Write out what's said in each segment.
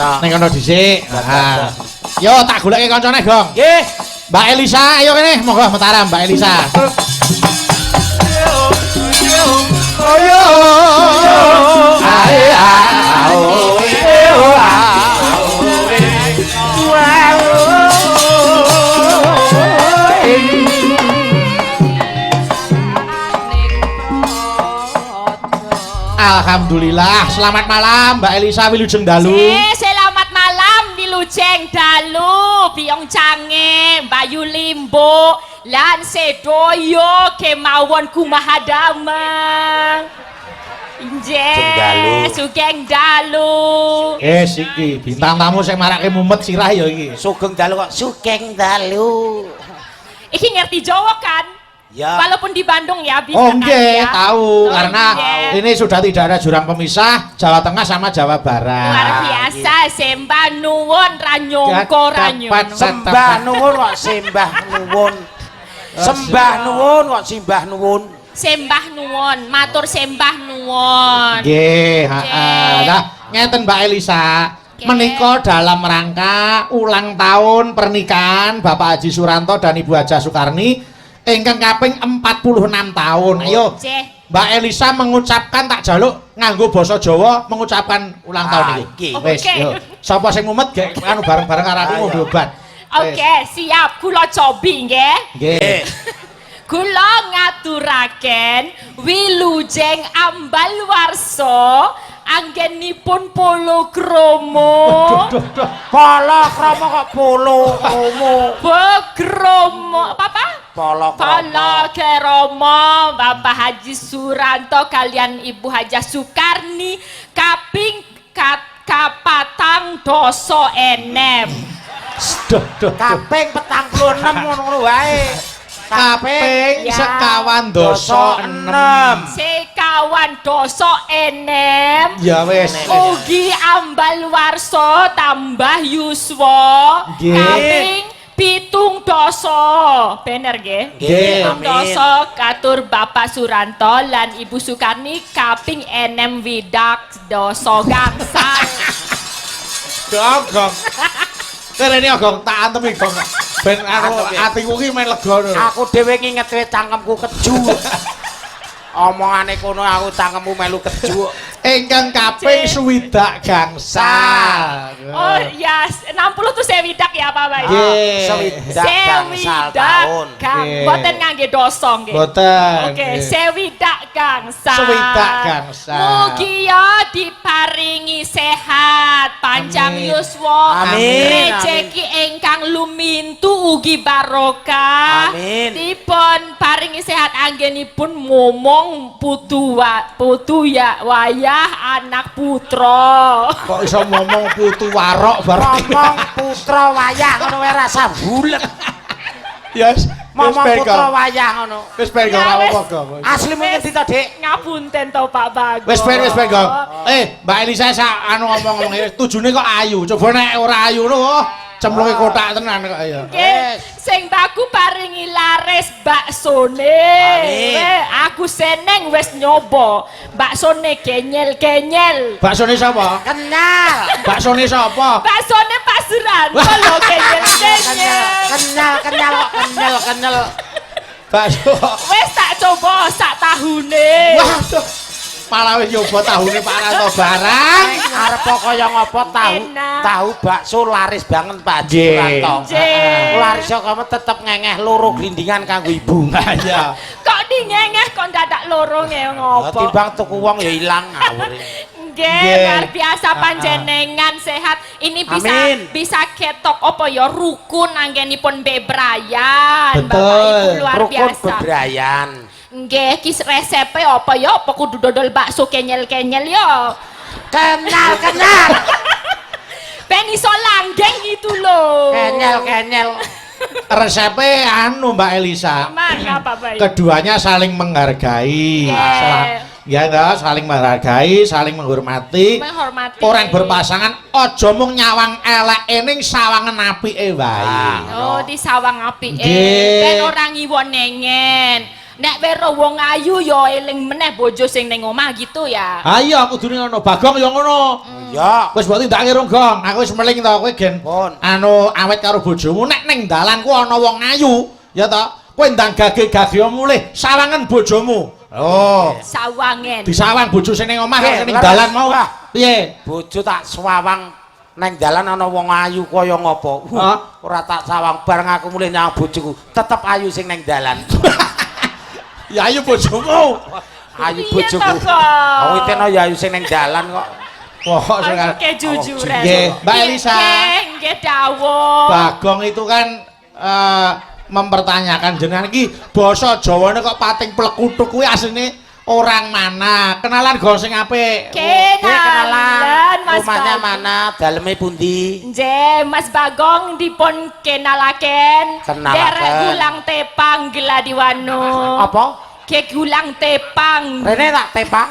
Ning kono dhisik. Yo tak goleki kancane, Gong. Nggih. Mbak Elisa, ayo kene, monggo Mataram Mbak Elisa. Oyo. Ae Alhamdulillah, selamat malam Mbak Elisa Wilujeng Dalu. Selamat malam Wilujeng Dalu, Biong Cange, Bayu Limbo, lan sedoyo kemawon kumahadamang. Inje, Sugeng Dalu. Iki bintang tamu sing marake mumet sirah ya iki. Sugeng Dalu kok Sugeng Dalu. Iki ngerti Jawa kan? Ya. Walaupun di Bandung ya bisa Oh kan nggih, ya? tahu Oh, karena nggih. ini sudah tidak ada jurang pemisah Jawa Tengah sama Jawa Barat. Luar biasa, sembah nuwun ranyongko Dapat ranyono. Sembah nuwun kok sembah nuwun. Sembah nuwun kok simbah nuwun. Sembah nuwun, matur sembah nuwun. Nggih, heeh. Nah, ngeten Mbak Elisa. Nggih. Menika dalam rangka ulang tahun pernikahan Bapak Haji Suranto dan Ibu Haja Sukarni ingkang kaping 46 tahun. Ayo, Ceh. Mbak Elisa mengucapkan tak jaluk nganggo basa Jawa mengucapkan ulang tahun iki. Iki. Wis, Oke. yo. Sapa sing mumet gek anu bareng-bareng karo aku ngombe obat. Oke, siap. Kula cobi nggih. Nggih. Kula ngaturaken wilujeng ambal warsa anggenipun polo kromo. Polo kromo kok polo kromo. Bekromo apa? Polo kromo. Polo Keromo Bapak Haji Suranto kalian Ibu Haja Sukarni kaping kapatang doso enem. Kaping 46 ngono wae. Kaping Ya. sekawan doso 6. Sekawan doso enem. Ya wis. Ugi ambal warso tambah yuswa Nggih. kaping pitung doso bener nggih? Nggih. Pitung Amin. doso katur Bapak Suranto lan Ibu Sukarni kaping enem widak doso gangsal. Gong. Terene Gong tak antemi Gong. Ben aku atiku ki men lega ngono. Aku dhewe nginget kowe cangkemku keju. Omongane kono aku cangkemmu melu keju. Ingkang kaping swidak gangsal. Oh ya 60 tuh sewidak ya Pak Bayu. Nggih. Sewidak gangsal tahun. Nggih. Boten ngangge doso nggih. Boten. Oke, Nggih. sewidak gangsal. Sewidak gangsal. Mugi ya diparingi sehat, panjang Amin. yuswa, Amin. rejeki ingkang lumintu ugi barokah. Amin. Dipun paringi sehat anggenipun momong putu ya wayah anak putra. Kok iso ngomong putu warok bareng. Ngomong putra wayah ngono wae rasa bulet. Yes. Ngomong putra wayah ngono. Wis ben Ya, ora wis. apa-apa. Asli mungkin dita, Dik. Ngapunten to Pak Bagus. Wis ben Gong. Mbak Elisa anu ngomong-ngomong tujune kok ayu. Coba nek ora ayu lho, cemplunge kotak tenan kok ya. Nggih, sing baku paringi laris baksone. Amin. Aku seneng wis nyoba. Baksone kenyel-kenyel. Baksone sapa? Kenal. Baksone sapa? Baksone pasuran. Kalau kenyel-kenyel. Kenyal kok kenyel. Bakso. Wis tak coba sak tahune. Waduh. Malah wis nyoba tahune Pak Ranto barang. Arep kaya ngopo tahu? Enak. Tahu bakso laris banget Pak Haji Nggih. Suranto. Nggih. Laris kok kamu tetep ngengeh loro glindingan kanggo ibu. Ya. Kok dingengeh kok dadak loro ngopo? Timbang tuku wong ya ilang ngawur. Nggih, Nggih. luar biasa panjenengan sehat. Ini Amin. bisa ketok apa ya rukun anggenipun bebrayan. Betul. Bapak Ibu luar Rukun biasa. bebrayan. Nggih, kis resepe apa ya? Apa kudu dodol bakso kenyel-kenyel ya? Kenal. Ben iso langgeng gitu loh. Kenyel. Resepe anu Mbak Elisa. Mana Bapak Ibu? Keduanya saling menghargai. Ya enggak, saling menghargai, saling menghormati. Menghormati. Orang berpasangan aja mung nyawang eleke ning sawangen apike wae. Ah. Oh, di sawang api. Nggih. Ben orang ngiwon nengen. nek wero wong ayu ya eling meneh bojo sing ning omah gitu ya. Ha iya kudune ngono. Bagong ya ngono. Ya. Wis mbok tindakake rong Gong. Aku wis meling to kowe gen. Pun. Anu awet karo bojomu nek ning dalan ku ana wong ayu, ya to. Kowe ndang gage-gage mulih sawangen bojomu. Oh. Sawangen. Disawang bojo sing ning omah Eh, ning leres. dalan mau. Wah. Piye? Bojo tak swawang neng dalan ana wong ayu kaya ngopo. Ora tak sawang bareng aku mulih nyawang bojoku. Tetep ayu sing neng dalan. Ya ayu bojomu. Ayu Piye bojoku. to, Kok? Aku teno ya ayu sing neng dalan kok. Wah, sing Kejujuran. Nggih, Mbak Elisa. Nggih, dawuh. Bagong itu kan mempertanyakan jenengan iki basa Jawane kok pating plekutuk kuwi asline orang mana? Kenalan Gong sing apik. Kenalan, Mas Rumahnya Bagong. mana? Daleme pundi? Nggih, Mas Bagong dipun kenalaken. Kenalaken. Derek gulang tepang Geladiwanu. Apa? Ke gulang tepang. Rene tak tepang.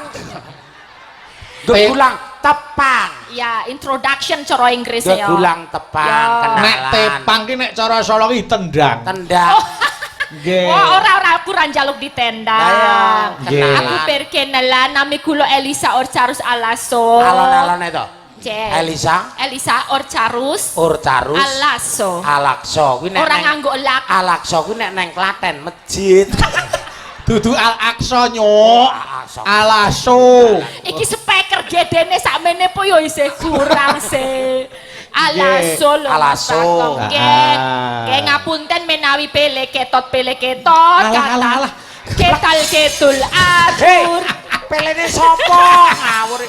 Duh Te- gulang tepang. Ya, introduction cara Inggris Duh ya. gulang tepang. Ya. Kenalan. Nek tepang ki nek cara Solo ki tendang. Tendang. Nggih. Oh, ora kurang jaluk ditendang. Daya, Nggih. Aku perkenalan nami kulo Elisa Orcarus Alaso. Alon-alon itu. Cek. Elisa Orcarus Urcarus. Alaso. Alakso. Kuwi nek Orang neng- nganggo lak. Alakso kuwi nek neng Klaten masjid. Dudu Al-Aqsa nyok. Alakso. Alaso. Iki speaker gedene sakmene po yo isih kurang se. Alaso lho. Alaso. Nggih. Ah. Nggih ngapunten menawi pele ketot Alah, alah, alah. Ketal ketul Hei, atur. pelene sapa? Ngawur.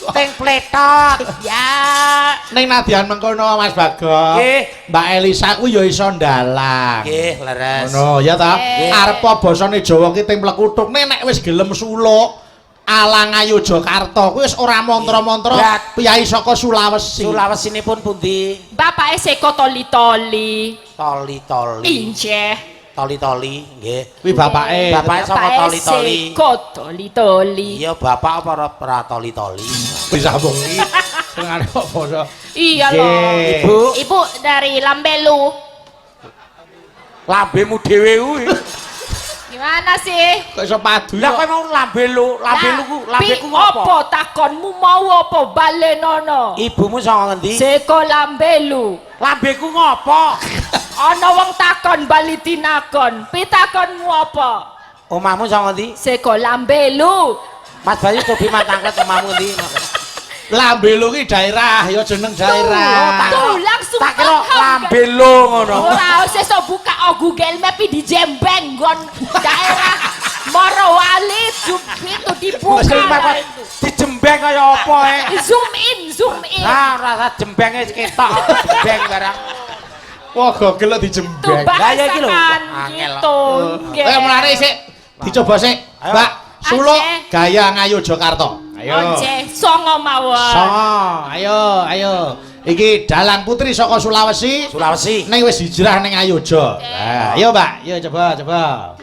Teng pletot. Ya. Ning nadyan mengkono Mas Bagong. Nggih. Mbak Elisa ku ya iso ndalang. Nggih, leres. Ngono ya ta. Nggih. Arep basane Jawa ki ting plekutuk nek wis gelem suluk Alang Ayu Jakarta kuwi wis ora mantra-mantra Berat. piyai saka Sulawesi. Sulawesinipun pundi? Bapak Seko toli-toli. Toli-toli. Injeh. Toli-toli, nggih. Kuwi bapake. Bapak saka toli-toli. Seko toli-toli. Iya, bapak apa ora toli-toli? Disambung iki. Sing arep kok basa. Iya Nggih. loh. Ibu, Ibu dari Lambelu. lambemu dhewe kuwi. Gimana sih? Kok iso padu Lah kok. kowe mau lambeku Pi, ngopo? Apa takonmu mau apa balenono? Ibumu saka ngendi? Seko Lambelu. Lambeku ngopo? Ana wong takon bali tinakon. Pitakonmu apa? Omahmu saka ngendi? Seko Lambelu. Mas Bayu cobi matangket omahmu ngendi? Lambelu ki daerah, ya jeneng daerah. Tuh, langsung Tak kira paham, kan? Lambelo ngono. Ora usah sok buka Google Map di Jembeng gon daerah Morowali itu dibuka. lah itu. Di Jembeng kaya apa Zoom in. Lah rasa jembenge ketok jembeng barang. Wah, gogel di Tuh Jembeng. Lah, ya iki lho. bahasakan Angel. gitu. Nggih. Ayo mulane sik. Dicoba sik. Ayo. Mbak, suluk Aceh. gaya ngayu Jakarta. Ayo. Once songo mawon. Songo, ayo. Iki Dalang Putri saka Sulawesi. Sulawesi. Ning wis hijrah ning Ayoja. Nah, ayo Mbak, yo coba.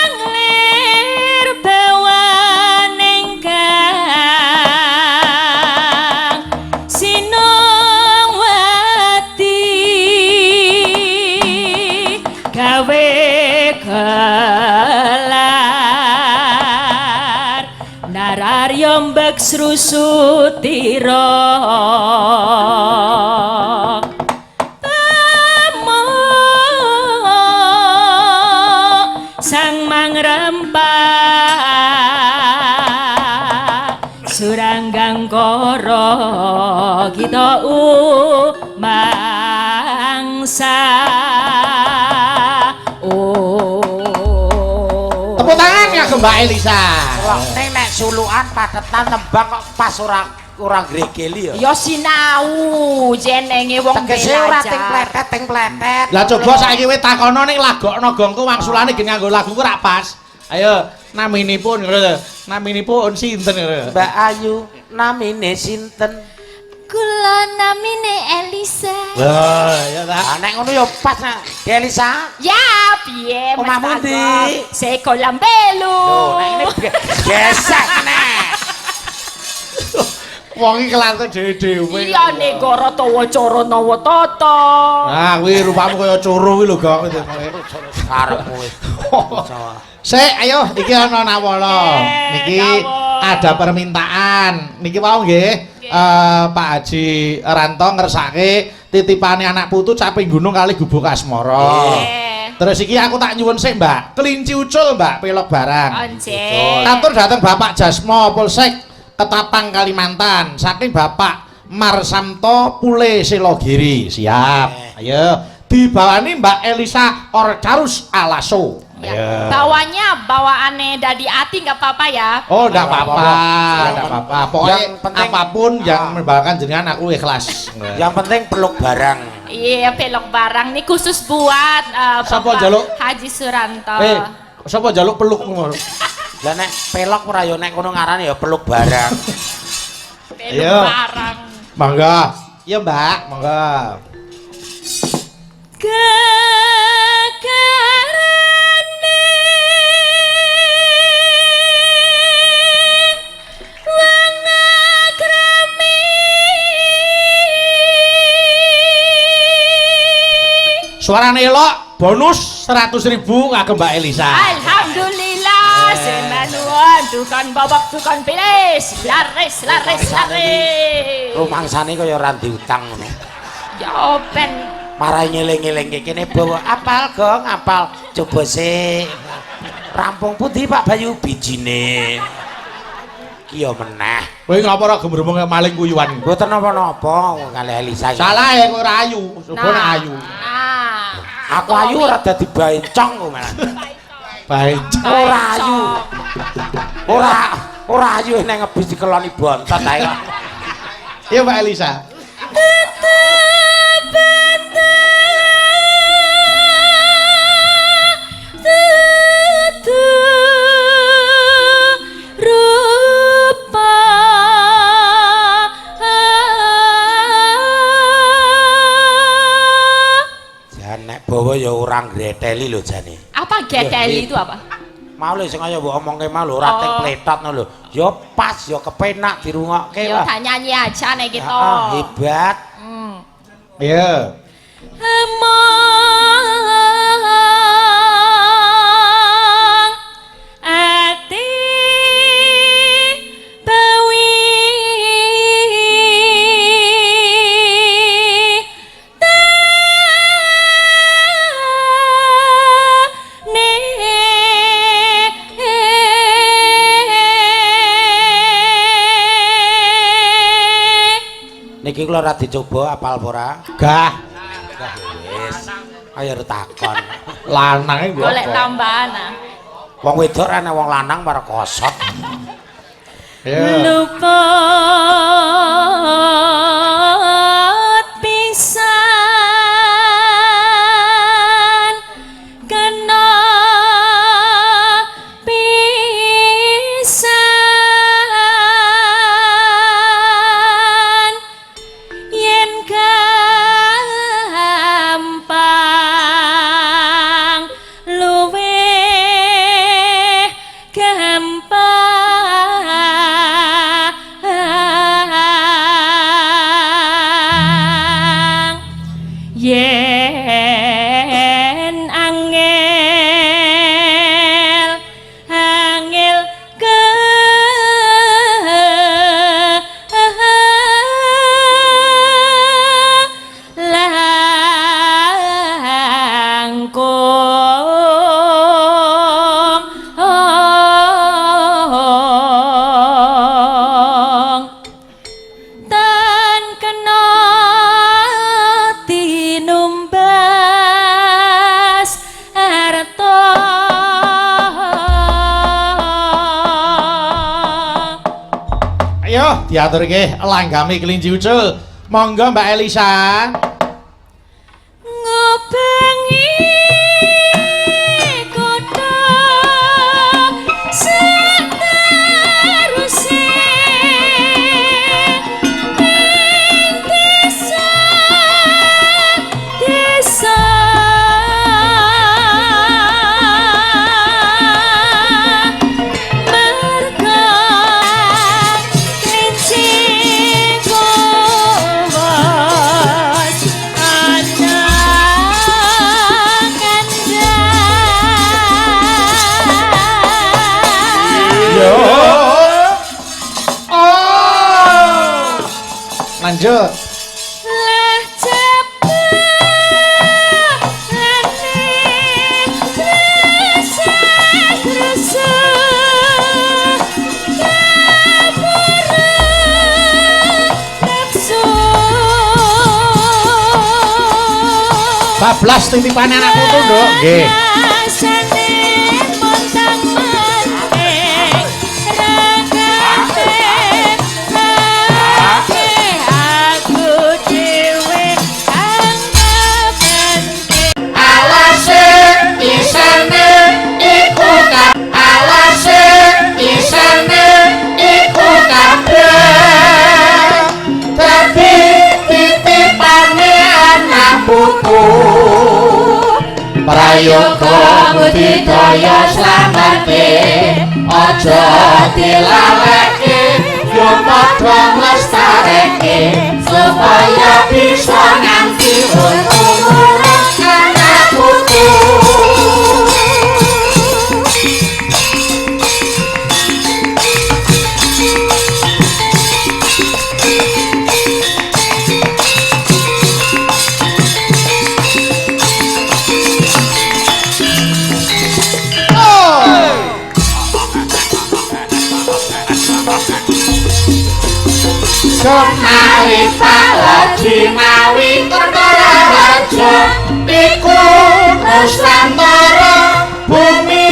Anglir bawaning kang sinowati gawe kelar nararya mbek srusutira sang mangrempah suranggang koro kita mangsa Tepuk tangan ya ke Mbak Elisa. Wah, nek sulukan padetan tembang kok pas ora gregeli ya. ya sinau jenenge wong Tegese ora belajar ting pletet. Lah coba saiki kowe takono ning lagokno gongku wangsulane gen nganggo lagu ku ra pas. Ayo, naminipun ngono lho. Naminipun sinten ngono. Mbak Ayu namine sinten? kula namine Elisa Lah, ya ta. Ah nek ngono ya pas nek Delisa. ya piye Mas Omahmu ndi? Bagong? Seko Lambelu Loh, nek ini gesek nek. Wong iki kelante dhewe-dhewe. Iya negara tawa cara nawa tata. Nah, kuwi rupamu kaya coro kuwi lho, Gong. Karepmu wis. Sik, ayo iki ana nawala. Niki ada permintaan. Niki wau nggih. Pak Haji Ranto ngersake titipane anak putu caping gunung kali gubuk asmara. Terus iki aku tak nyuwun sik, Mbak. Kelinci ucul, Mbak, pelok barang. Anjir. Atur dateng Bapak Jasmo Polsek Ketapang Kalimantan saking Bapak Marsamto Pule Selogiri. Siap. Ayo dibawani Mbak Elisa Orcarus Alaso. Ya. Bawanya bawaane Dadi Ati nggak apa-apa ya? Oh, enggak apa-apa. Enggak apa-apa. Pokoknya yang penting, apapun yang membawakan jenengan aku ikhlas. Yang penting peluk barang. Iya, pelok barang nih khusus buat Sapa Bapak njaluk? Haji Suranto. Sapa njaluk peluk ngono? Lah nek pelok ora ya nek kono ngarane ya peluk barang. Pelok Iya. barang. Mangga. Iya, Mbak, mangga. Suarane elok, bonus 100.000 kagem Mbak Elisa. Alhamdulillah, senanuan tukang babak tukang pilis, laris. Rumangsane kaya ora diutang ngono. Ya ben Marai ngeling-eling kene bawa apal, Gong, apal. Coba sik. Rampung pundi Pak Bayu bijine. Ki yo meneh. Kowe ngapa ora gembremeng maling kuyuan? Mboten napa-napa kalih Elisa. Salah ya kowe ora ayu, coba nek ayu. Aku ayu ora dadi baencong kok malah. Baik. Ora ayu. Ora ayu nek ngebis dikeloni bontot ae kok. Iya Mbak Elisa. Bawa ya orang greteli lho jane. Apa greteli itu apa? Mau lho sing kaya mbok omongke mau lho ora teng pletot lho. Ya pas ya kepenak dirungokke. Ya tak nyanyi aja nek kita. Hebat. Iya. Niki kula ora dicoba apal apa ora? Gah. Wis. Ayo takon. Lanange kok. Golek tambahan. Wong wedok ana wong lanang marang kosot. Iya. Lupa pisan kena pisan yen gampang luwe gampang yen angel langkung tan kena tinumbas arta Ayo diaturke langgame kelinci ucul. Monggo Mbak Elisa. ngobengi kota seterusé ing desa merga kelinci lanjut. Lah cepane krasa bablas titipane anak putu nduk nggih. Prayoga budidaya slamete aja dilaleke yo padha nglestareke supaya bisa nganti umur anak putu. Kemawi palaji mawi perkara raja iku Nusantara bumi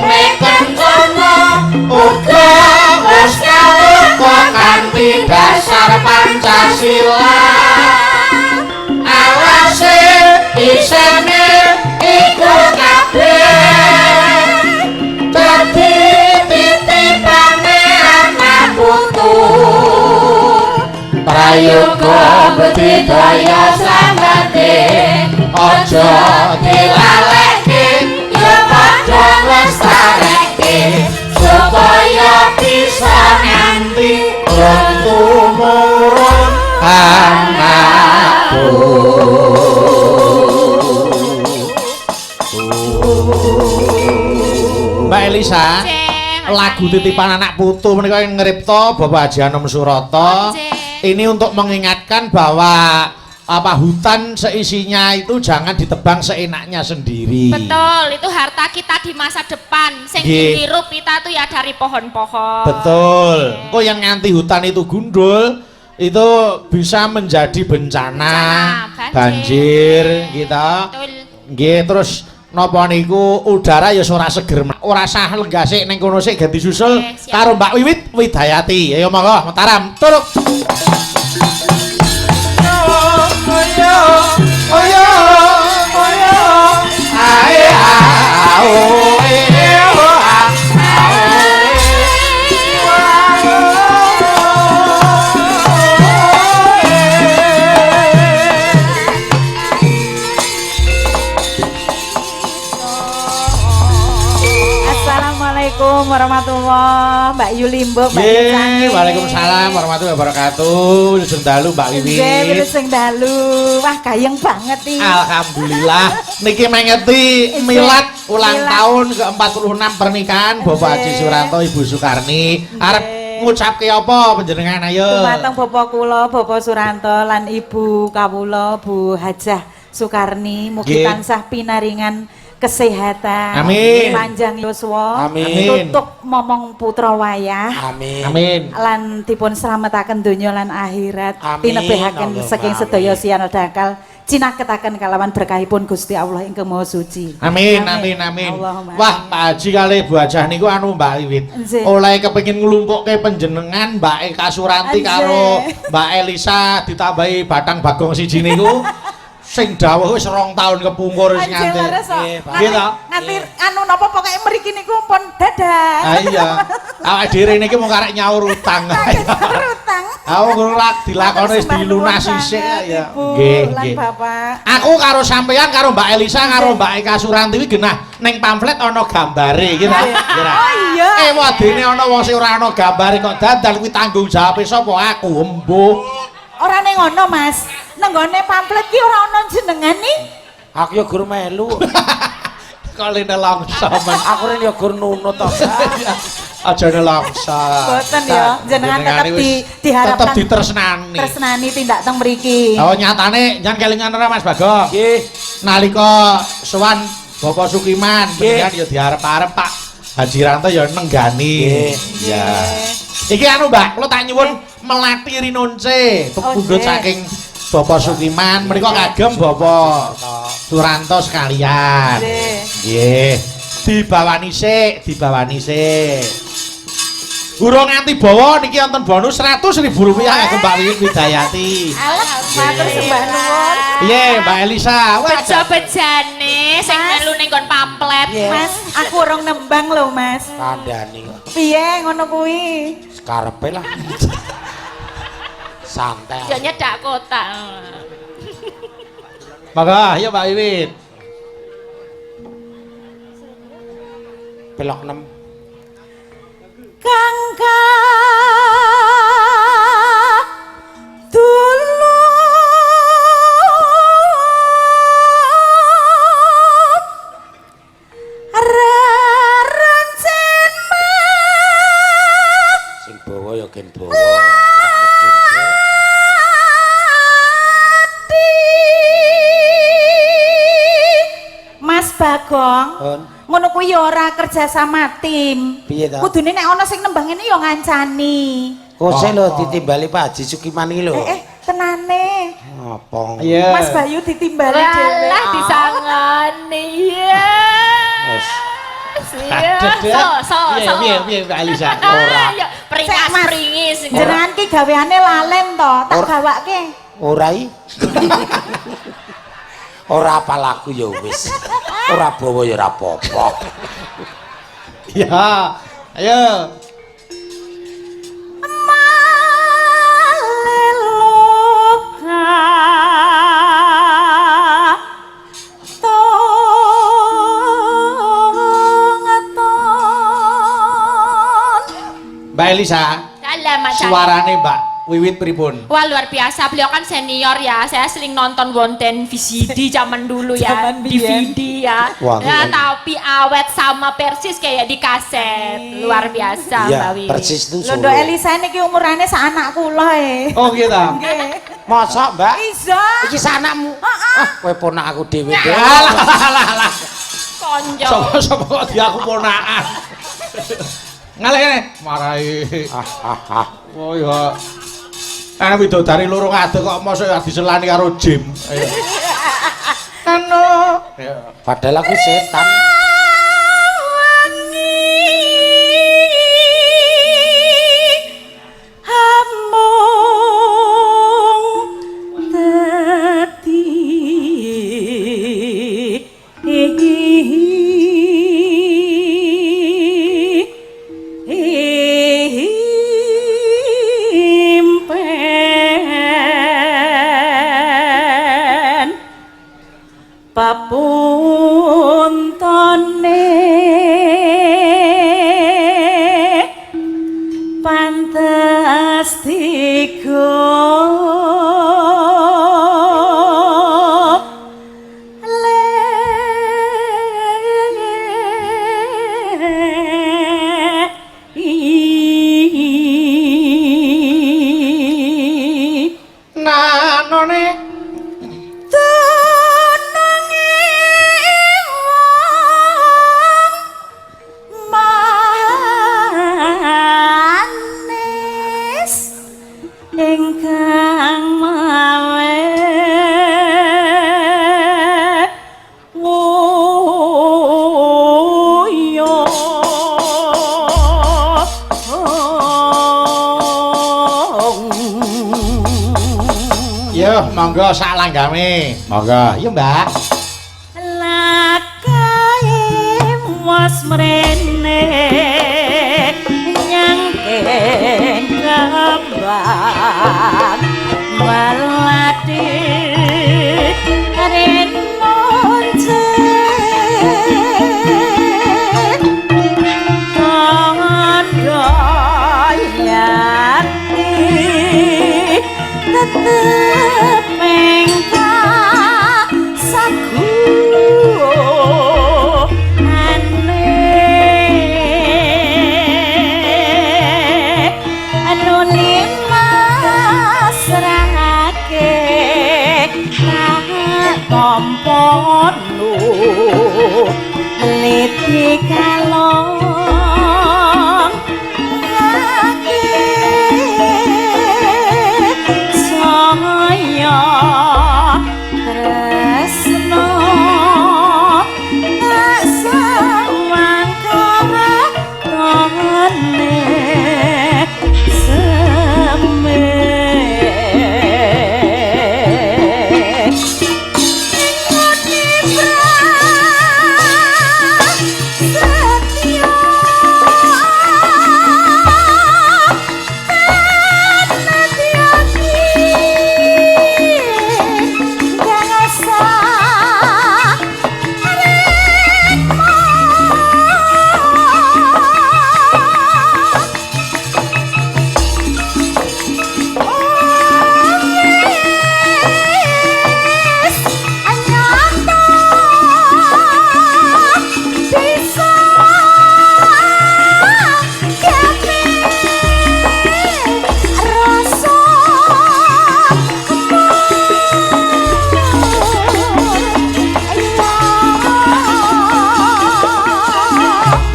mekencana uga wis kaluka kanthi dasar Pancasila awase isine iku kabeh dadi titipane anak putu. Prayoga budidaya slamete aja dilaleke ya padha nglestareke supaya bisa nganti tumurun anakku. Mbak Elisa, lagu titipan anak putu menika ngripta Bapak Haji Anom Surata. Ini untuk mengingatkan bahwa hutan seisinya itu jangan ditebang seenaknya sendiri. Betul, itu harta kita di masa depan. Sing dihirup kita tuh ya dari pohon-pohon. Betul. Kok yang nganti hutan itu gundul itu bisa menjadi bencana, banjir gitu. Nggih, terus napa niku udara ya ora seger, ora sah lenggah sik ning kono sik ganti susul karo Mbak Wiwit Widayati. Ayo monggo Mataram turuk. Oyo ae Assalamualaikum warahmatullahi Mbak Yuli Mbok Mbak Yuli. Waalaikumsalam warahmatullahi wabarakatuh. Sing dalu Mbak Wiwit. Nggih, sing dalu. Wah, gayeng banget iki. Alhamdulillah. Niki mengeti milad ulang tahun ke-46 pernikahan Bapak Haji Suranto Ibu Sukarni. Arep ngucapke apa panjenengan ayo? Dumateng Bapak kula, Bapak Suranto lan Ibu kawula Bu Hajah Sukarni mugi tansah pinaringan kesehatan, amin, panjang yuswa, amin, tutuk momong putra wayah, amin, amin, lan dipun slametaken donya lan akhirat, tinebihaken saking sedaya siana dakal, cinaketaken kalawan berkahipun Gusti Allah ingkang Maha Suci. Amin, amin, amin. Wah, Pak Haji kali Bu Hajah niku anu Mbak Wiwit. Oleh kepengin nglumpukke panjenengan Mbak Eka Suranti karo Mbak Elisa ditambahi Batang Bagong siji niku. Sing dawuh wis 2 tahun kepungkur wis nganti. Nggih to? Nganti anu napa pokoke mriki niku pun dadak. Ha iya. Awake dhewe niki mung karek nyaur utang. Utang. Aku ora dilakoni wis dilunasi sik ya. Nggih, nggih. Bapak. Aku karo sampeyan karo Mbak Elisa karo Mbak Eka Suranti kuwi genah ning pamflet ana gambare iki ta. Oh iya. Wadene ana wong sing ora ana gambare kok dadal kuwi tanggung jawabe sapa aku embuh. Ora ning ngono, Mas. Nenggone pamflet ki ora ana jenengane. Aku ya gur melu. Kok lene langsa men. Aku rene ya gur nunut to. Aja nelongso. Boten ya, jenengan tetep diharapkan tetep ditresnani. Tresnani tindak teng mriki. Oh nyatane jan kelingan ora Mas Bagong. Nggih. Nalika sowan Bapak Sukiman, kan ya diarep-arep Pak Haji Ranto ya nenggani. Iya. Iki anu Mbak, kula tak nyuwun melati rinonce pundhut saking Bapak Sukiman, menika kagem Bapak Suranto sekalian. Nggih. Dibawani sik. Urung nganti bawa niki wonten bonus Rp100.000 kagem Mbak Wiwit Widayati. Alah, matur sembah nuwun. Piye Mbak Elisa? Bejo-bejane sing melu ning nggon pamflet. Mas, aku urung nembang lho, Mas. Kandhani kok. Piye ngono kuwi? Karepe lah. Santai. Yo nyedak kotak. Maka ya Mbak Wiwit. Pelok 6. Kangka dulu rerencen Sing bawa ya gen bawa. Mas Bagong, ngono kuwi ya ora kerja sama tim. Piye ta? Kudune nek ana sing nembang ngene ya ngancani. Kose lho ditimbali Pak Haji Sukiman iki lho. Tenane. Apa? Iya. Mas Bayu ditimbali dhewe. Lah disangani ya. Wes. Piye Mbak Elisa? Ora. Ya pringis. Jenengan ki gaweane lalen to, tak gawake. Ora i. Ora apal aku ya wis. Ora bawa ya ora apa-apa. Ya, ayo. Mbak Elisa, suarane Mbak Wiwit pripun? Wah luar biasa, beliau kan senior ya. Saya sering nonton wonten VCD zaman dulu ya, Zaman biyen. DVD ya. Wah, Ya, tapi awet sama persis kayak di kaset. Luar biasa Iya, Mbak Wiwi. persis itu Lho Nduk Elisa niki umurane sak anak kula Oh gitu. Nggih. Mosok, Mbak? Iso. Iki sanakmu. Ah, kowe ponak aku dhewe. Alah. Konjo. Sopo kok dia aku ponakan. Ngalih kene, marai. Oh iya. Ana widodari loro ngade kok mosok ya diselani karo Jim. Ayo. Anu. Padahal aku setan. Papuntone pantes tiga Nanone ingkang mawe ngoyo yo monggo sak langgame monggo yo Mbak lakae was mrene nyangkeng kembang walati renonce tondo yati tetep engkang saku aneh tampa nu liti kalong saya tresno tak sawangkara tone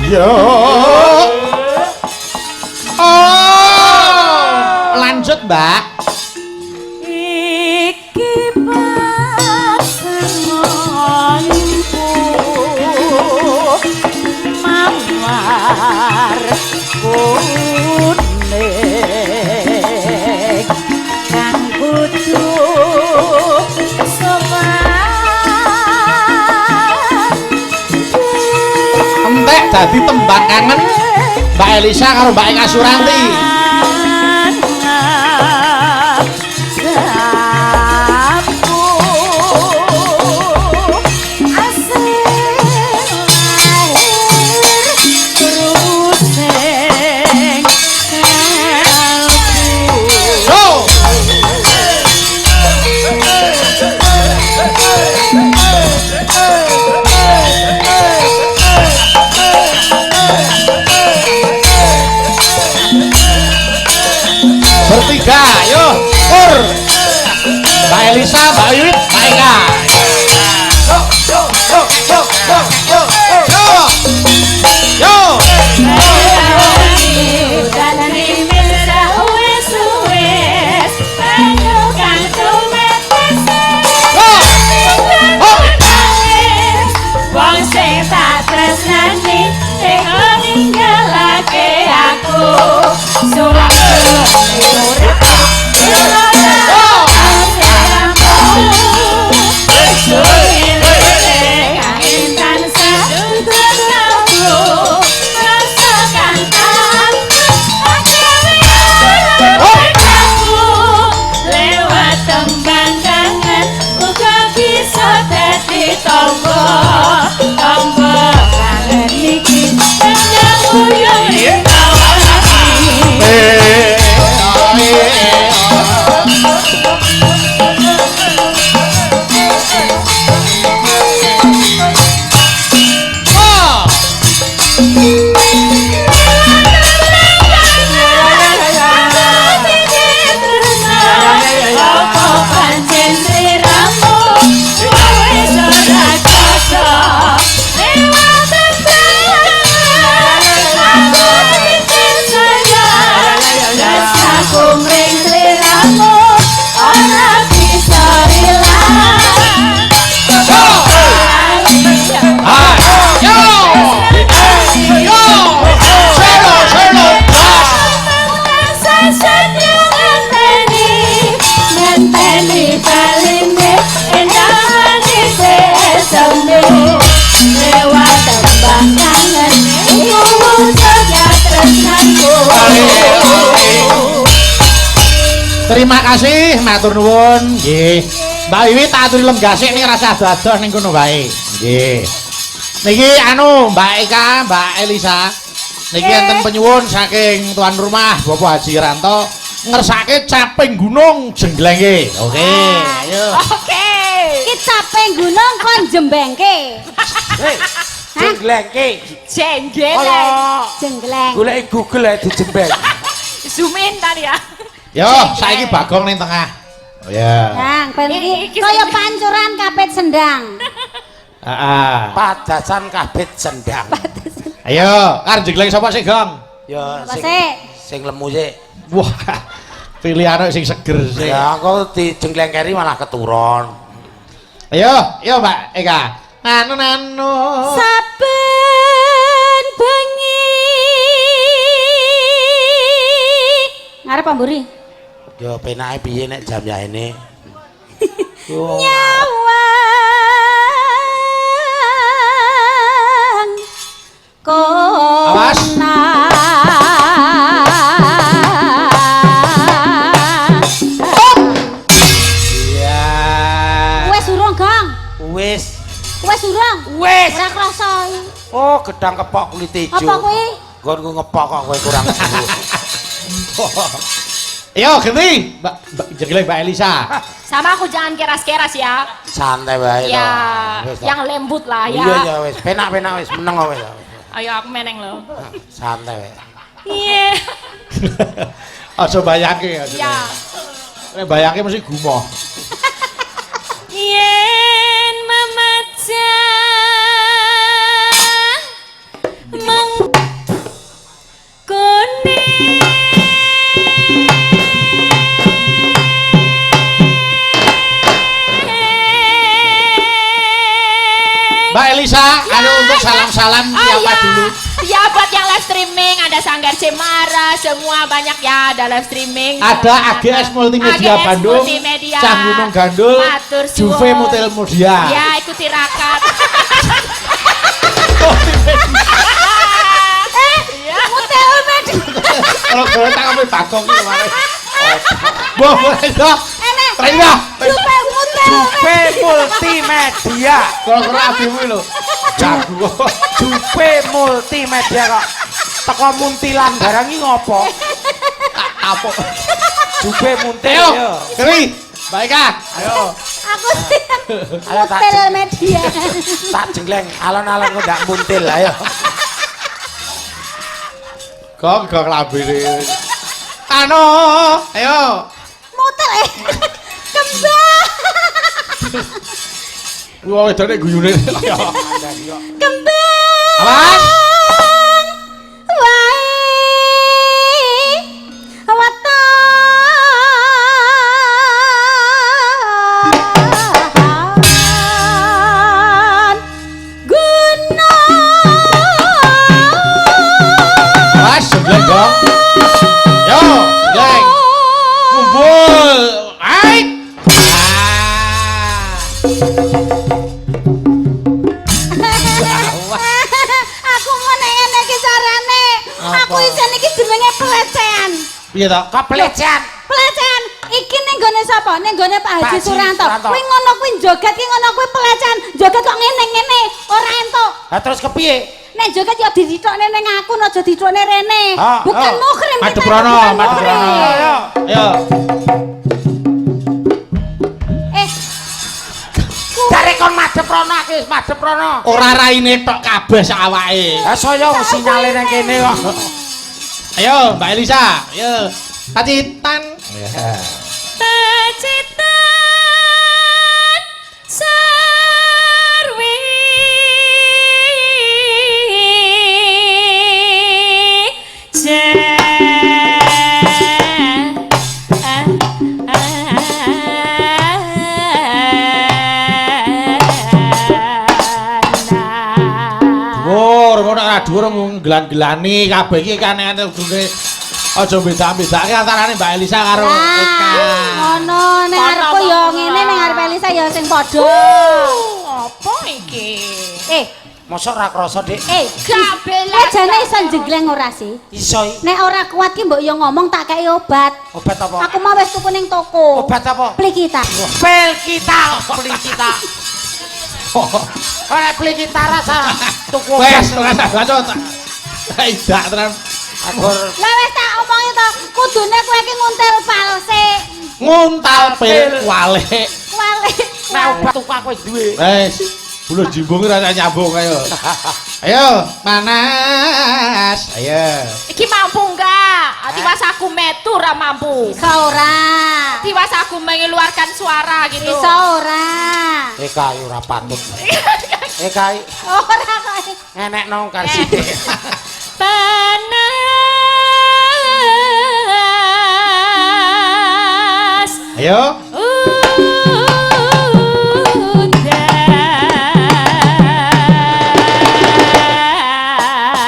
Yo. Lanjut, Mbak. Iki pasanganku mawar kuning kang kudu entek dadi tembang kangen Mbak Elisa karo Mbak Eka Suranti. Bertiga, ayo, Pur, Mbak Elisa, Mbak Wiwit, Mbak Eka. Yo. Terima kasih, matur nuwun. Nggih. Mbak Wiwit tak aturi lenggasik ning rasa dados ning kono wae. Nggih. Niki anu Mbak Eka, Mbak Elisa. Niki enten penyuwun saking tuan rumah Bapak Haji Ranto ngersake caping gunung jenglenge. Oke, ayo. Oke. Ki caping gunung kon jembengke. Hei, jenglengke. Jenggele. Jenggleng. Golek Google ae dijembeng. Zoom in tadi ya. Yo, saiki Bagong ning tengah. Ya. Yang ben iki Iki kaya pancuran kapit sendang. Heeh. Padasan kabit sendang. Ayo, arep jegleng sapa sih, Gong? Ya Apa sih? sing lemu sih. Wah. Pilihan sing seger sih. Ya engko dijenglengkeri malah keturun. Ayo, Mbak Eka. Anu. Saben bengi. Ngarep pamburi. Ya penake piye nek jam ya ini. Nyawang Awas. Iya. Wes urung, Gang. Wis. Wes urung. Wis. Ora krasa. Oh, gedang kepok kulit ijo. Apa kuwi? Nggonku ngepok kok kowe kurang suhu. Ayo, ganti. Mbak jegleng Mbak Elisa. Sama aku jangan keras-keras ya. Santai wae to. Ya, Wis, toh. yang lembut lah ya. Iya ya wis, penak-penak wis meneng kok wis. Ayo aku meneng loh. Santai wae. Iya. Aja bayangke aja. Ya. Nek bayangke mesti gumoh. Yen memacan mengkone Mbak Elisa, anu untuk salam-salam siapa dulu? Ya buat yang live streaming ada Sanggar Cemara semua banyak ya ada live streaming. Ada AGS Multimedia AGS Bandung, Multimedia. Cang Gunung Gandul, Matur suwun. Juve Multimedia. Ya ikuti rakat. Kalau gue tak ngambil bakong ini kemarin. Wah, boleh dong. Terima. Juve Multimedia. Kalau abimu lho. Jago. Juve Multimedia kok. Teko muntilan barang iki ngopo? Apa? Juve Muntil. Ayo, Keri. Baik ah. Ayo. Aku sih Ayo, tak hotel media. Tak jengleng alon-alon kok ndak muntil ayo. Kok lambene. Anu, ayo. Motel kembang. Wah, wedane guyune. Ayo. Kembang. Awas. Wae. Watan. Gunung. Awas, jegleng dong. Yo, jegleng. Kumpul. Ai. Aku ngene-ngene iki carane. Aku isin iki jenenge pelecehan. Piye to? Kepelecehan. Pelecehan iki ning gone sapa? Ning gone Pak Haji Pak Haji Suranto. Suranto. Kuwi ngono kuwi joget ki ngono kuwi pelecehan. Joget kok ngene-ngene ora entuk. Lah terus kepiye? Nek joget ya ditokne ning aku aja ditokne rene. Ha, Bukan ha. muhrim. Madep kita rono, bukan madep muhrim. rono. Ayo. Ayo. Eh, Jare kon madhep rono iki, madhep rono. Ora raine tok kabeh sak awake. Lah saya wong sinyale nang kene kok. Ayo, Mbak Elisa. Ayo. Pacitan. Pacitan sarwi Dhuwur, ngono ora dhuwur mung gelan-gelani kabeh iki kan kudune aja beda-bedake antarane Mbak Elisa karo Eka. ngono nek arepku ya ngene ning arep Elisa ya sing padha. apa iki? Mosok ora krasa, Dik? Kowe jane iso jegleng ora sih? Iso. Nek ora kuat ki mbok yo ngomong tak kei obat. Obat apa? Aku mau wis tuku ning toko. Obat apa? Beli kita. Pel kita, beli kita. Ora beli kita rasa tuku Wes, obat. ora bacot. Tidak tenan. Agur Lah wis tak omongi to, kudune kowe ki nguntil palse. Nguntal pil wale. Wale. nek obat tuku aku wis duwe. Wes, bulu jimbung ora nyambung ayo. Ayo, panas. Ayo. Iki mampu enggak? Tiwas aku metu ora mampu. Bisa ora. Tiwas aku mengeluarkan suara gitu. Bisa ora. Kayu ora patut. Kayu. Ora kok. Enek nang karsite. Panas. Ayo.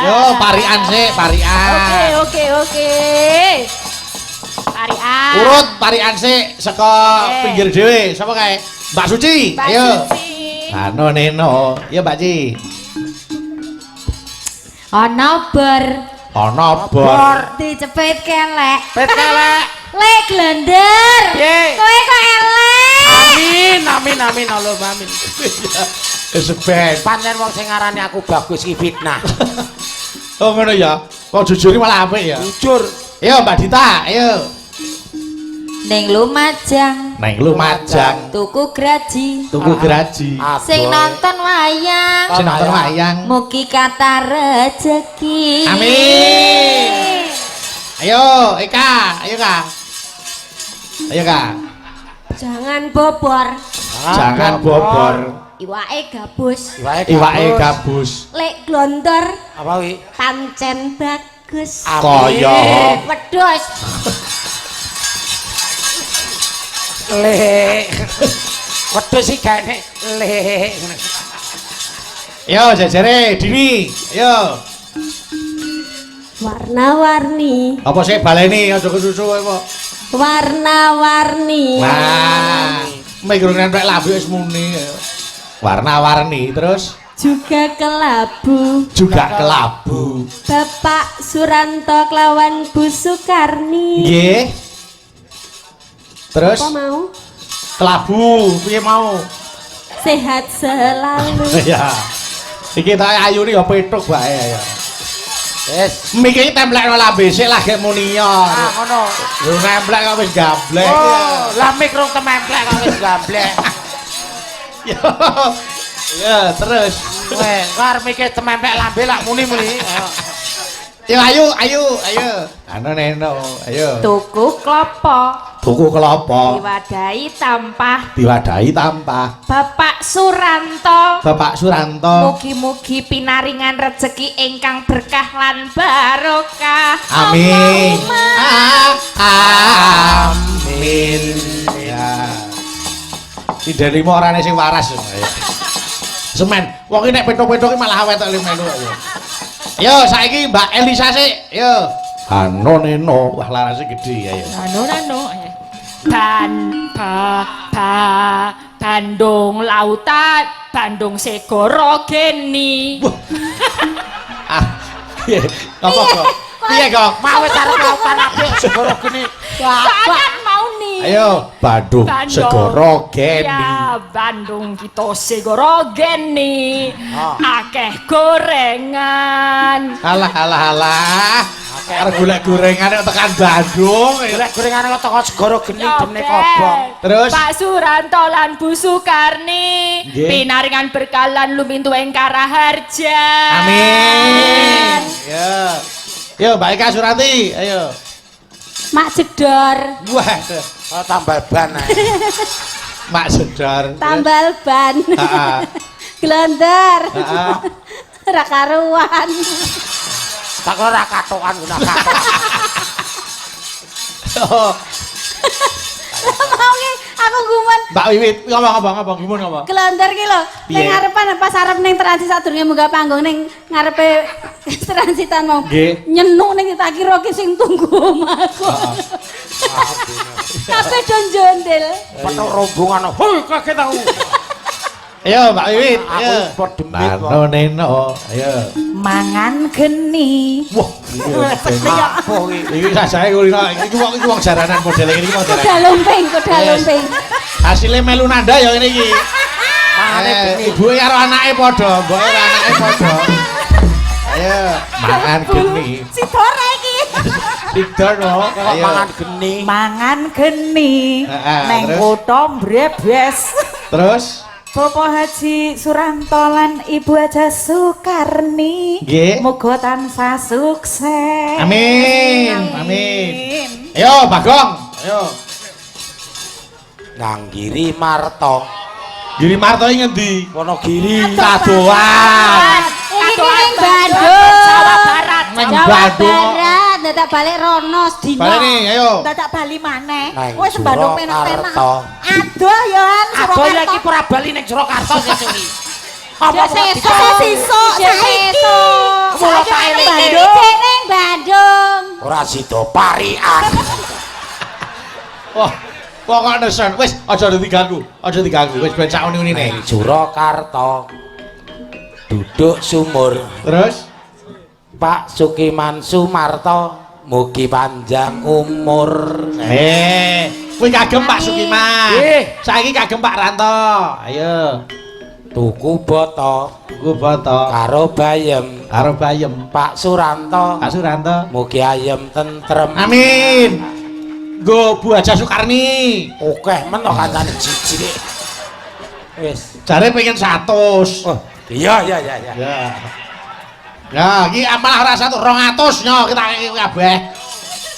Yo, parian sih, parian. Oke. Tarian. Urut parian sih saka pinggir dhewe. Sapa kae? Mbak Suci. Mbak Ayo. Suci. Ano neno. Ya Mbak Ci. Ana ber Ana bor. dicepit kelek. Pet kelek. Le glender. Ye. Kowe kok elek. Amin Allah amin. Seben. Pancen wong sing ngarani aku bagus iki fitnah. Oh ngono ya. Kok jujur malah apik ya. Jujur. Ayo Mbak Dita, ayo. Ning Lumajang Neng Lumajang tuku graji. tuku graji. Sing nonton wayang Sing nonton wayang. mugi kata rejeki. Amin. Ayo, Eka, ayo Kak. Ayo Kak. Jangan bobor. Jangan bobor. Iwake gabus. Iwake gabus. Lek glondor Apa wi? pancen bagus. Kaya Wedhus. Le. Wedhus sih gane le. Yo jejere Dini, ayo. Warna-warni. Apa sih baleni aja kesusu apa? Warna-warni. Wah, mikro nempel lambe wis muni. Warna-warni terus Juga kelabu. juga kelabu. Bapak Suranto kelawan Bu Sukarni. Nggih. Terus Apa mau? kelabu piye mau? Sehat selalu. Ya. Iki ta ayune ya petuk bae ya. Wis. Miki templekno lambe sik lagi muni ya. Ngono. Lho nemplek kok wis gablek. Oh, lah mikrong templek kok wis gablek. Ya. Ya, terus. Wes, arep mikir templek lambe lak muni-muni. Ya ayo. Anu neno, ayo. Tuku klopo. Tuku kelapa Diwadahi tampah. diwadahi tampah. Bapak Suranto. Bapak Suranto. Mugi-mugi pinaringan rezeki ingkang berkah lan barokah. Amin. Amin. Ya. Tidak lima orangnya sing waras. Semen. Wong iki nek petuk-petuk malah awet tok melu. Yo saiki Mbak Elisa sik. Yo. Ano neno, wah larasnya gede ayo. Nano. Bandung lautan, Bandung segoro geni. Piye? Apa kok? Piye kok? Mau wis arep lautan apik segoro geni. Sangat mau nih. Ayo, Bandung segoro geni. Ya, Bandung kita segoro geni. Akeh gorengan. Alah. Arep golek gorengan kok tekan Bandung. Golek gorengane kok teko segoro geni demne kobong. Terus Pak Suranto lan Bu Sukarni Nggih. pinaringan berkalan lumintu ing Karaharja. amin. Yo, Mbak Eka Suranti, ayo. Mak Jedor. Wah, Oh, tambal ban ae. Mak Sedar. Tambal ban. Heeh. Glender. Heeh. Ra karuan. Tak ora katokan guna katok. Oh, Mau ki aku gumun. Mbak Wiwit, ngomong gimana apa? Glender ki lho, ning Piye? ngarepan pas arep ning transit sadurunge munggah panggung ning ngarepe transitan mau. Nggih. Nyenuk ning tak kira ki sing tunggu omahku. Kabeh do njondel. Petuk rombongan. Hoi, kaget aku. Ayo, Mbak Wiwit, Aku ayo. sport demit kok. Nano neno, ayo. Mangan geni. Wah, Apa iki? ini sajae kulino, iki wong jaranan model ini wong Kuda jaranan. lumping, kuda Yes. lumping. Hasilnya melu nanda ya ini iki. Mangane geni. Ibuke karo anake padha, mboke karo anake padha. Ayo, mangan geni. Si Dora iki. Tidor no. Kok Ayo. mangan geni. Mangan geni. Heeh, Neng terus? kutha mbrebes. Terus Bapak Haji Suranto lan Ibu Haja Sukarni. Nggih. Muga tansah sukses. Amin. Amin. Ayo Bagong, ayo. Nang Giri Marto. Giri Marto iki ngendi? Wonogiri. Kadoan. Iki ning Bandung. Jawa Barat. Nang Jawa Bandung. Barat, dadak balik rono sedina. Balik nih, ayo. Dadak Bali maneh. Nang Wis Bandung penak-penak. Surakarta. Aduh Yohan Apa ya iki ora bali ning Surakarta sesuk. Apa Sesuk sesuk sesuk. Mula tak eling Bandung ning Bandung. ora sida parian. Wah, pokoknya son. Wis aja diganggu. Aja diganggu. Wis ben sak uni-unine. Ning Surakarta. Duduk sumur. Terus Pak Sukiman Sumarto mugi panjang umur. kowe kagem Pak Sukiman. Nggih. Saiki kagem Pak Ranto. Ayo. Tuku boto Tuku boto karo bayem. karo bayem. Pak Suranto Pak Suranto. mugi ayem tentrem. Amin. Nggo Bu Haja Sukarni. Oke, men kok kancane jijik. Wis. Jare pengen 100. Oh, iya. Ya. Ya, iki amal ora 100, 200 nyo kita kabeh.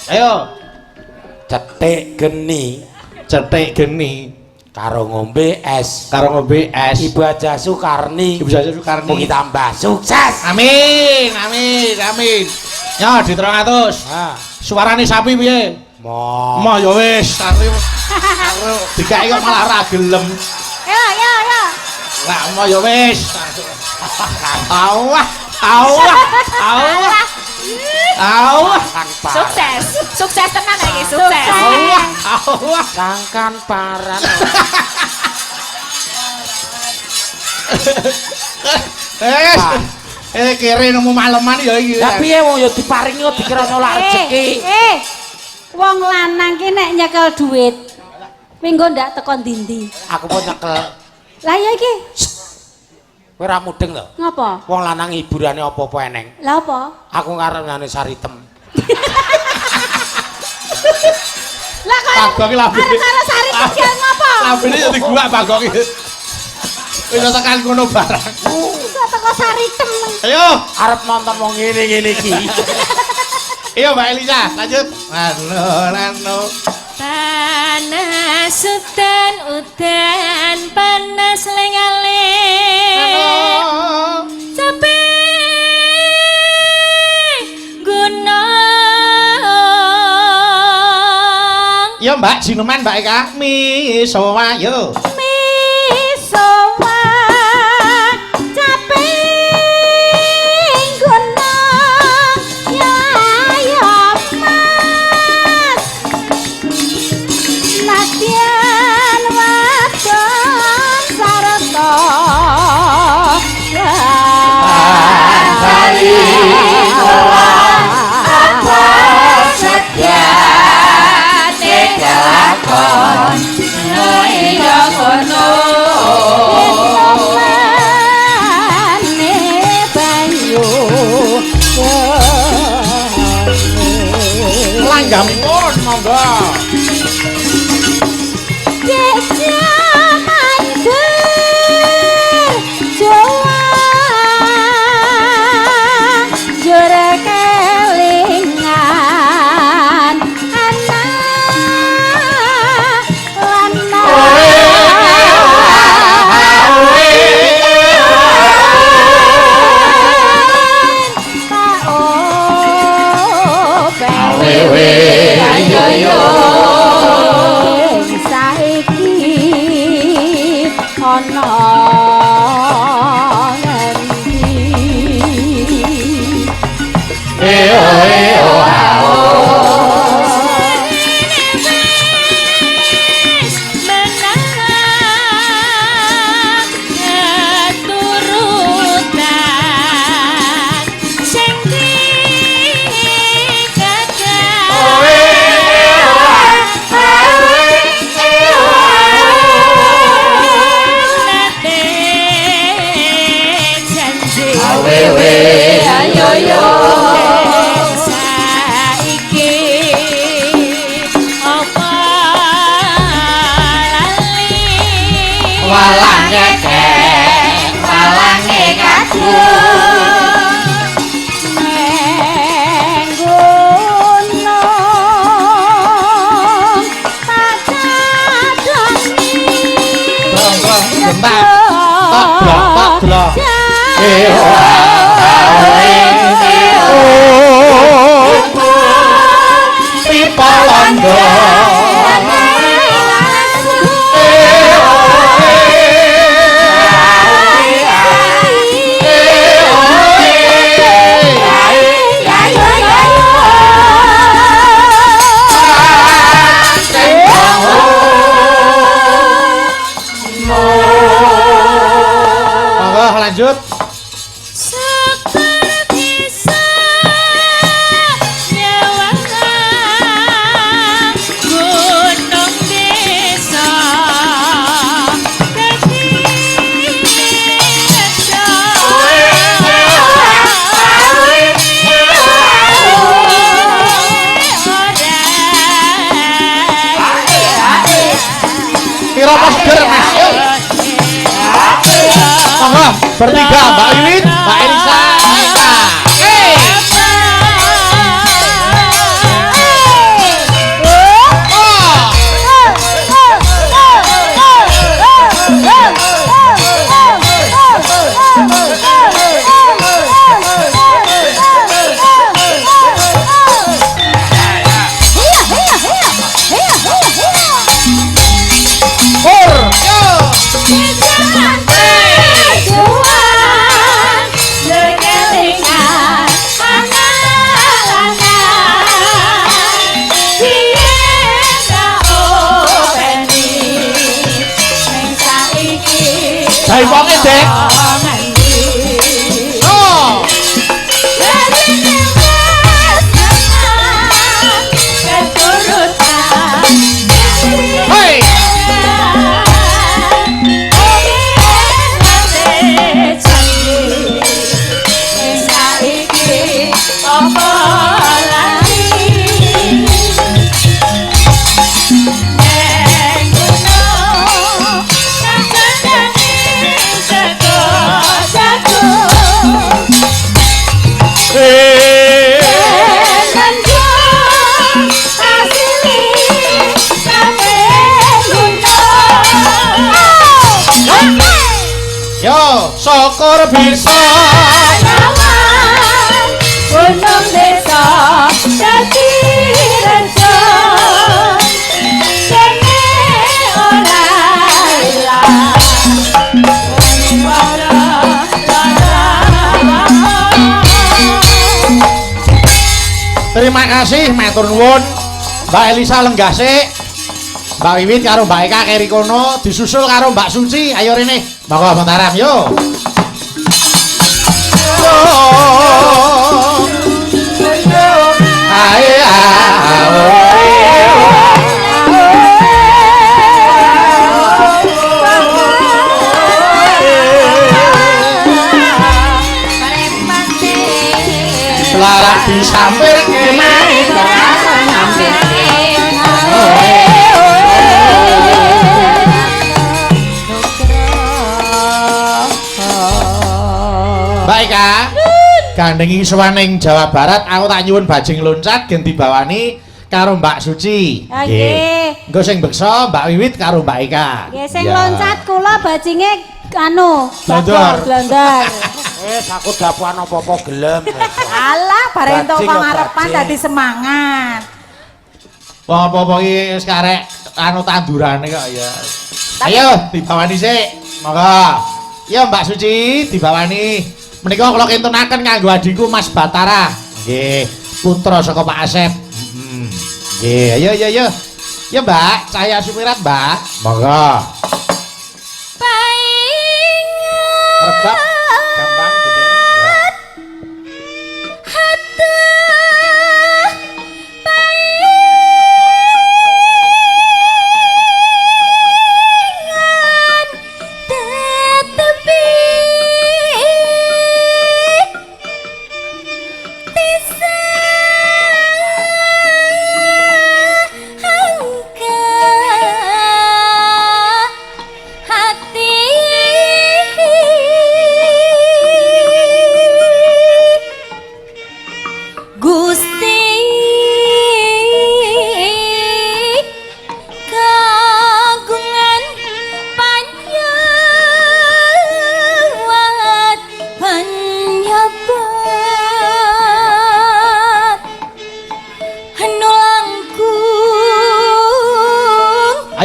Ayo, Cetik geni cetik geni karo ngombe es. karo ngombe es. Ibu Haja Sukarni Ibu Haja Sukarni. mugi tambah sukses. Amin, amin, amin. Yo di 300. Ha, Suarane sapi piye? mo. Moh ya wis, sapi. Dikai kok malah ora gelem. Ya. Lah moh ya wis. Awah, awah, awah. Awah, Sukses. Sukses tenan iki, sukses. awah, awah. Sangkan paran. Kere nemu maleman ya iki. Lah piye wong ya diparingi kok dikira nolak rezeki. Wong lanang ki nek nyekel duit. Minggu ndak teko ndi-ndi. Aku pun nyekel. Lah ya iki. Kowe ora mudeng lho. Ngopo? Wong lanang hiburane apa-apa eneng. Lah apa? Aku ngarepane saritem. Lah Bagong iki lambene. karo sari kecil ngopo? Lambene yo digua Bagong iki. Wis tekan kono barang. Kok teko sari temen. Ayo, Arep nonton wong ngene-ngene iki. iya Mbak Elisa, lanjut. Lano. Panas udan udan panas lengaling sampai gunung. Iya Mbak, jineman Mbak Eka. Misowa yo. Misowa caping gunung ya mas nadyan wadon sarta sari apa setia kelakon iya kono mane banyu Langgam pun monggo. walang ngekek walange kadung neng gunung tak cadoni tak delok pipa londo lanjut kira pas Mas yuk monggo bertiga Mbak Iwin Mbak Elisa Hai wonge Dek. Oh. Hei. Yo, syukur bisa gunung desa dadi rejo kene ora ilang terima kasih matur nuwun Mbak Elisa Lenggase Mbak Wiwit karo Mbak Eka keri kono disusul karo Mbak Suci ayo rene monggo Mataram yo ae selarat disampir kemari ngambil Mbak Eka gandengi sowaning Jawa Barat aku tak nyuwun bajing loncat gen dibawani karo Mbak Suci nggih engko sing beksa Mbak Wiwit karo Mbak Eka nggih sing loncat kula bajinge anu Blondor. blondor Aku dapuan apa-apa gelem. Alah bareng entuk Bajing, pangarepan bajing. dadi semangat. wong apa-apa iki wis karek anu tandurane kok ya ayo dibawani sik monggo ya Mbak Suci dibawani menika kula kintunaken kanggo adikku Mas Batara nggih putra saka Pak Asep nggih ayo ayo ayo ya Mbak Cahya Sumirat Mbak monggo rebab gampang ditereng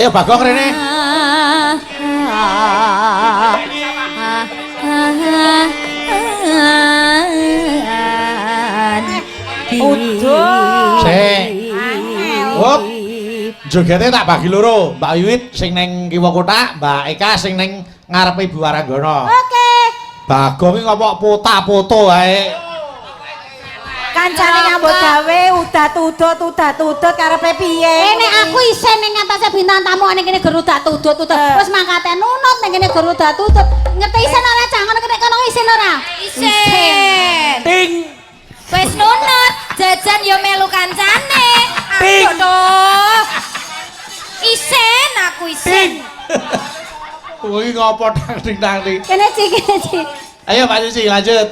Ayo Bagong rene. Udah. Sik. Hop. Jogete tak bagi loro, Mbak Wiwit sing ning kiwa kotak, Mbak Eka sing ning ngarepe Ibu Waranggana. Oke. Bagong iki ngopok pota-poto ae. Kancane nyambut gawe udat-udut karepe piye? Nek aku isen ning ngatasé bintang tamu ning kene ger udat-udut. Terus mangkate nunut ning kene ger udat-udut. Ngerti isen ora cah ngono kene kono isen ora? Isen. Ting. Wis nunut, jajan yo melu kancane. Ting. Aduh. Isen aku isen. Wong iki ngopo dang-dang. Kene Ci. Ayo Pak Suci lanjut.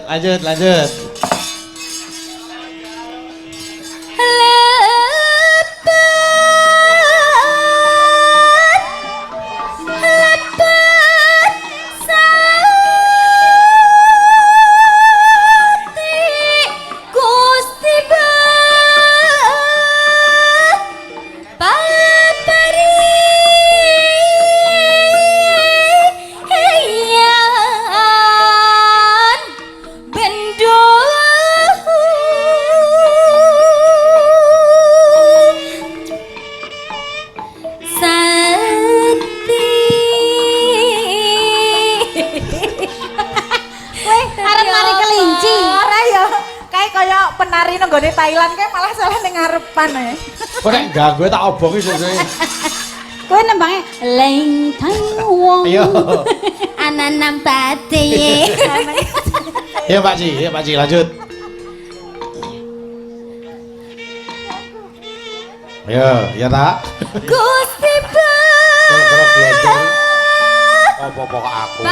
Penari nang gone Thailand kae malah salah ning ngarepan ae. Kok nek ganggu tak obongi sesuk. Kowe nembange leng taiwong. Ayo. Ananam pate. Ayo Pak Ci lanjut. Ayo, ya tak? Gusti Kok belajar. Apa-apa aku.